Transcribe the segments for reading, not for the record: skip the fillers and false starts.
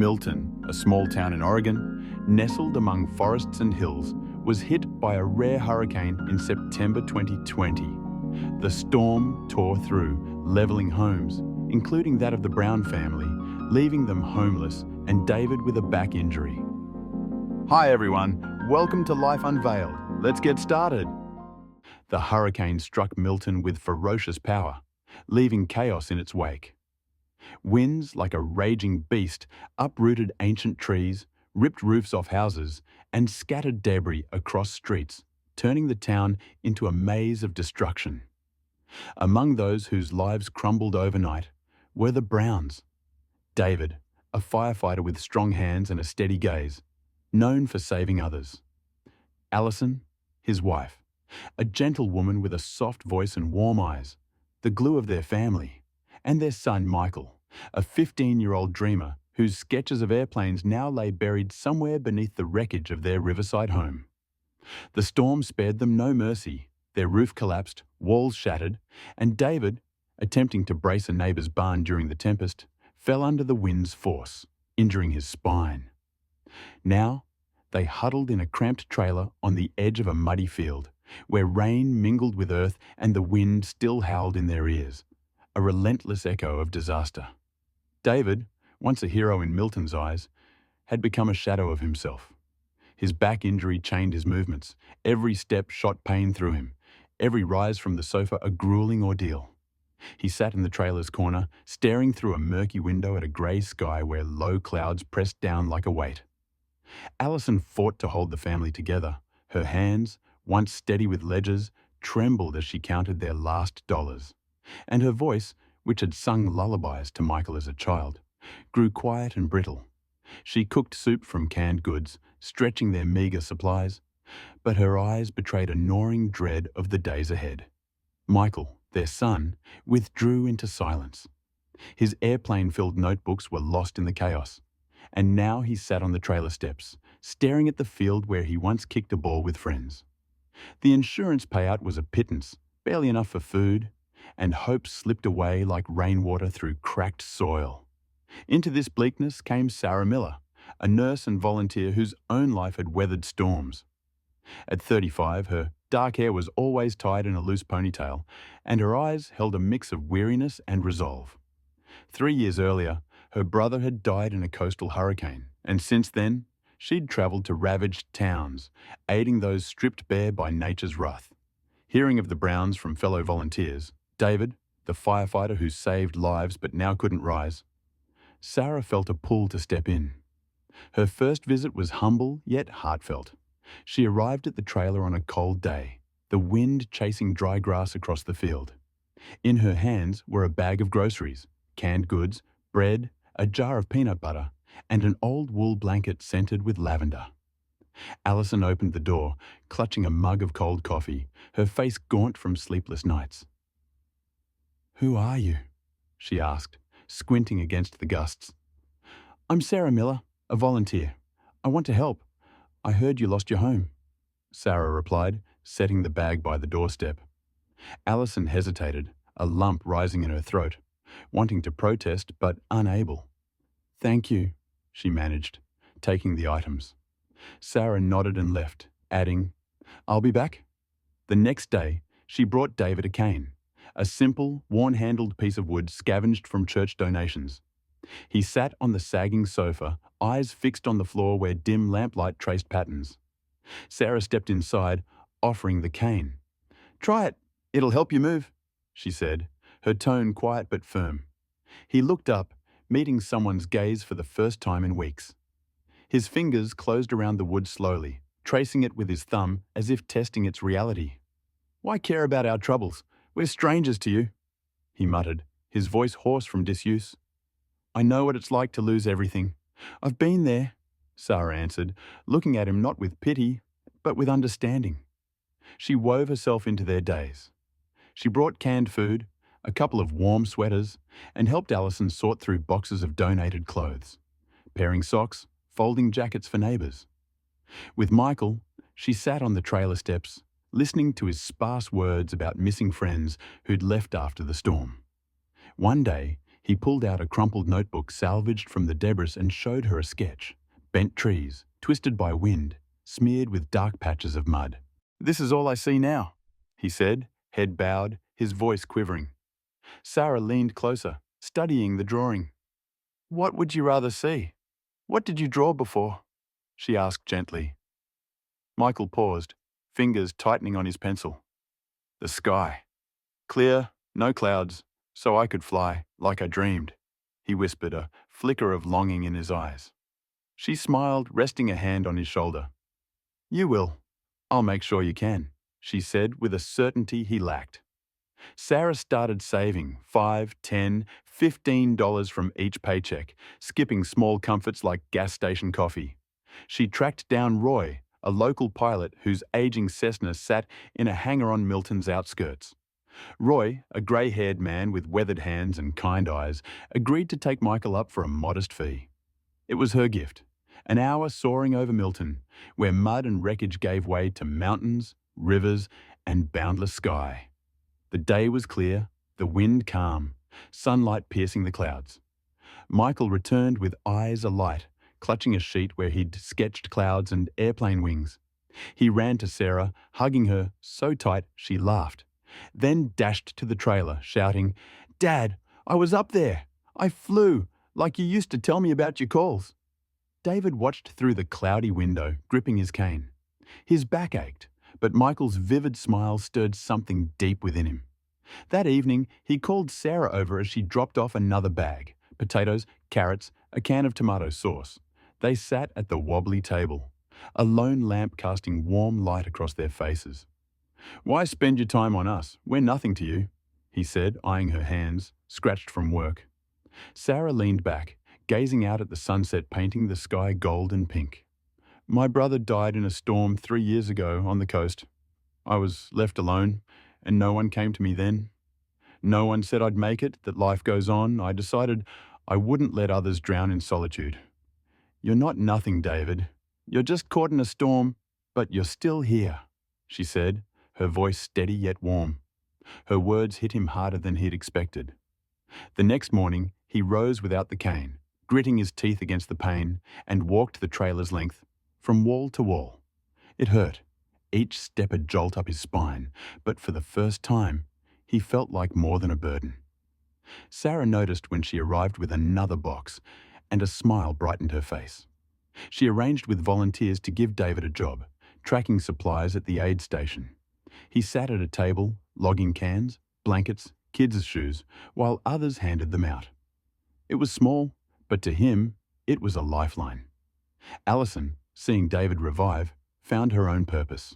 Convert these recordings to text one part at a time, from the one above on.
Millton, a small town in Oregon, nestled among forests and hills, was hit by a rare hurricane in September 2020. The storm tore through, leveling homes, including that of the Brown family, leaving them homeless and David with a back injury. Hi everyone, welcome to Life Unveiled. Let's get started. The hurricane struck Millton with ferocious power, leaving chaos in its wake. Winds, like a raging beast, uprooted ancient trees, ripped roofs off houses, and scattered debris across streets, turning the town into a maze of destruction. Among those whose lives crumbled overnight were the Browns. David, a firefighter with strong hands and a steady gaze, known for saving others. Allison, his wife, a gentle woman with a soft voice and warm eyes, the glue of their family, and their son Michael, a 15-year-old dreamer whose sketches of airplanes now lay buried somewhere beneath the wreckage of their riverside home. The storm spared them no mercy. Their roof collapsed, walls shattered, and David, attempting to brace a neighbor's barn during the tempest, fell under the wind's force, injuring his spine. Now, they huddled in a cramped trailer on the edge of a muddy field, where rain mingled with earth and the wind still howled in their ears, a relentless echo of disaster. David, once a hero in Milton's eyes, had become a shadow of himself. His back injury chained his movements. Every step shot pain through him. Every rise from the sofa a grueling ordeal. He sat in the trailer's corner, staring through a murky window at a grey sky where low clouds pressed down like a weight. Allison fought to hold the family together. Her hands, once steady with ledgers, trembled as she counted their last dollars. And her voice, which had sung lullabies to Michael as a child, grew quiet and brittle. She cooked soup from canned goods, stretching their meagre supplies, but her eyes betrayed a gnawing dread of the days ahead. Michael, their son, withdrew into silence. His airplane-filled notebooks were lost in the chaos, and now he sat on the trailer steps, staring at the field where he once kicked a ball with friends. The insurance payout was a pittance, barely enough for food, and hope slipped away like rainwater through cracked soil. Into this bleakness came Sarah Miller, a nurse and volunteer whose own life had weathered storms. At 35, her dark hair was always tied in a loose ponytail, and her eyes held a mix of weariness and resolve. 3 years earlier, her brother had died in a coastal hurricane, and since then, she'd travelled to ravaged towns, aiding those stripped bare by nature's wrath. Hearing of the Browns from fellow volunteers, David, the firefighter who saved lives but now couldn't rise, Sarah felt a pull to step in. Her first visit was humble yet heartfelt. She arrived at the trailer on a cold day, the wind chasing dry grass across the field. In her hands were a bag of groceries, canned goods, bread, a jar of peanut butter, and an old wool blanket scented with lavender. Allison opened the door, clutching a mug of cold coffee, her face gaunt from sleepless nights. "Who are you?" she asked, squinting against the gusts. "I'm Sarah Miller, a volunteer. I want to help. I heard you lost your home," Sarah replied, setting the bag by the doorstep. Allison hesitated, a lump rising in her throat, wanting to protest but unable. "Thank you," she managed, taking the items. Sarah nodded and left, adding, "I'll be back." The next day, she brought David a cane, a simple, worn-handled piece of wood scavenged from church donations. He sat on the sagging sofa, eyes fixed on the floor where dim lamplight traced patterns. Sarah stepped inside, offering the cane. "Try it. It'll help you move," she said, her tone quiet but firm. He looked up, meeting someone's gaze for the first time in weeks. His fingers closed around the wood slowly, tracing it with his thumb as if testing its reality. "Why care about our troubles? We're strangers to you," he muttered, his voice hoarse from disuse. "I know what it's like to lose everything. I've been there," Sarah answered, looking at him not with pity, but with understanding. She wove herself into their days. She brought canned food, a couple of warm sweaters, and helped Allison sort through boxes of donated clothes, pairing socks, folding jackets for neighbours. With Michael, she sat on the trailer steps, listening to his sparse words about missing friends who'd left after the storm. One day, He pulled out a crumpled notebook salvaged from the debris and showed her a sketch. Bent trees, twisted by wind, smeared with dark patches of mud. "This is all I see now," he said, head bowed, his voice quivering. Sarah leaned closer, studying the drawing. "What would you rather see? What did you draw before?" she asked gently. Michael paused, fingers tightening on his pencil. "The sky. Clear, no clouds, so I could fly, like I dreamed," he whispered, a flicker of longing in his eyes. She smiled, resting a hand on his shoulder. "You will. I'll make sure you can," she said with a certainty he lacked. Sarah started saving $5, $10, $15 from each paycheck, skipping small comforts like gas station coffee. She tracked down Roy, a local pilot whose aging Cessna sat in a hangar on Milton's outskirts. Roy, a grey-haired man with weathered hands and kind eyes, agreed to take Michael up for a modest fee. It was her gift, an hour soaring over Milton, where mud and wreckage gave way to mountains, rivers, and boundless sky. The day was clear, the wind calm, sunlight piercing the clouds. Michael returned with eyes alight, clutching a sheet where he'd sketched clouds and airplane wings. He ran to Sarah, hugging her so tight she laughed, then dashed to the trailer, shouting, "Dad, I was up there! I flew, like you used to tell me about your calls." David watched through the cloudy window, gripping his cane. His back ached, but Michael's vivid smile stirred something deep within him. That evening, he called Sarah over as she dropped off another bag, potatoes, carrots, a can of tomato sauce. They sat at the wobbly table, a lone lamp casting warm light across their faces. "Why spend your time on us? We're nothing to you," he said, eyeing her hands, scratched from work. Sarah leaned back, gazing out at the sunset painting the sky gold and pink. "My brother died in a storm 3 years ago on the coast. I was left alone, and no one came to me then. No one said I'd make it, that life goes on. I decided I wouldn't let others drown in solitude. You're not nothing, David. You're just caught in a storm, but you're still here," she said, her voice steady yet warm. Her words hit him harder than he'd expected. The next morning, he rose without the cane, gritting his teeth against the pain, and walked the trailer's length, from wall to wall. It hurt, each step a jolt up his spine, but for the first time, he felt like more than a burden. Sarah noticed when she arrived with another box, and a smile brightened her face. She arranged with volunteers to give David a job, tracking supplies at the aid station. He sat at a table, logging cans, blankets, kids' shoes, while others handed them out. It was small, but to him, it was a lifeline. Alison, seeing David revive, found her own purpose.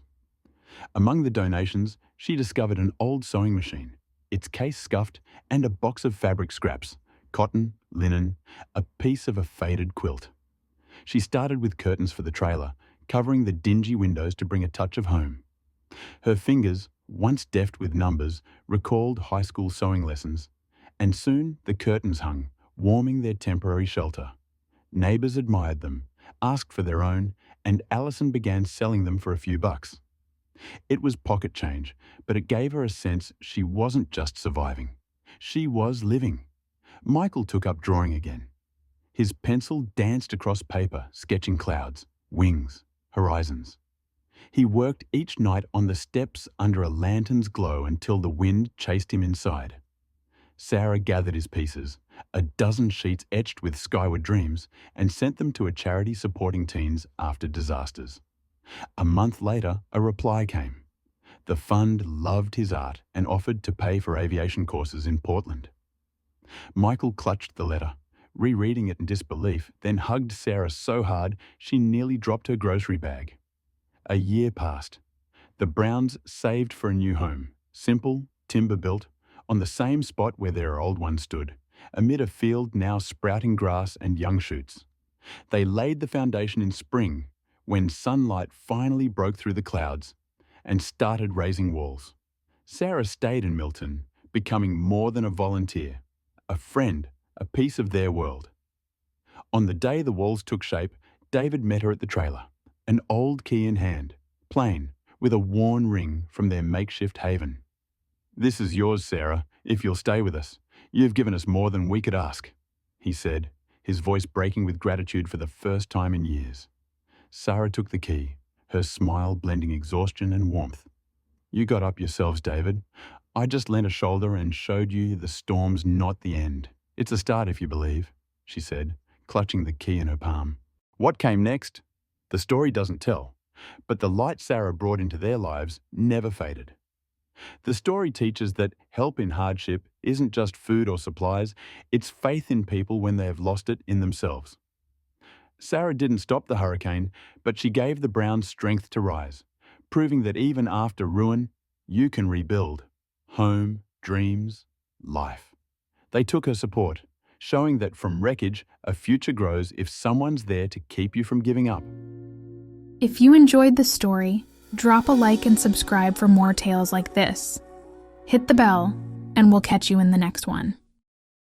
Among the donations, she discovered an old sewing machine, its case scuffed, and a box of fabric scraps, cotton, linen, a piece of a faded quilt. She started with curtains for the trailer, covering the dingy windows to bring a touch of home. Her fingers, once deft with numbers, recalled high school sewing lessons, and soon the curtains hung, warming their temporary shelter. Neighbours admired them, asked for their own, and Alison began selling them for a few bucks. It was pocket change, but it gave her a sense she wasn't just surviving. She was living. Michael took up drawing again. His pencil danced across paper, sketching clouds, wings, horizons. He worked each night on the steps under a lantern's glow until the wind chased him inside. Sarah gathered his pieces, a dozen sheets etched with skyward dreams, and sent them to a charity supporting teens after disasters. A month later, a reply came. The fund loved his art and offered to pay for aviation courses in Portland. Michael clutched the letter, rereading it in disbelief, then hugged Sarah so hard she nearly dropped her grocery bag. A year passed. The Browns saved for a new home, simple, timber-built, on the same spot where their old one stood, amid a field now sprouting grass and young shoots. They laid the foundation in spring, when sunlight finally broke through the clouds and started raising walls. Sarah stayed in Milton, becoming more than a volunteer, a friend, a piece of their world. On the day the walls took shape, David met her at the trailer, an old key in hand, plain, with a worn ring from their makeshift haven. "This is yours, Sarah, if you'll stay with us. "You've given us more than we could ask," he said, his voice breaking with gratitude for the first time in years. Sarah took the key, her smile blending exhaustion and warmth. "You got up yourselves, David. I just lent a shoulder and showed you the storm's not the end. It's a start if you believe," she said, clutching the key in her palm. What came next? The story doesn't tell, but the light Sarah brought into their lives never faded. The story teaches that help in hardship isn't just food or supplies, it's faith in people when they have lost it in themselves. Sarah didn't stop the hurricane, but she gave the Browns strength to rise, proving that even after ruin, you can rebuild. Home, dreams, life. They took her support, showing that from wreckage, a future grows if someone's there to keep you from giving up. If you enjoyed the story, drop a like and subscribe for more tales like this. Hit the bell, and we'll catch you in the next one.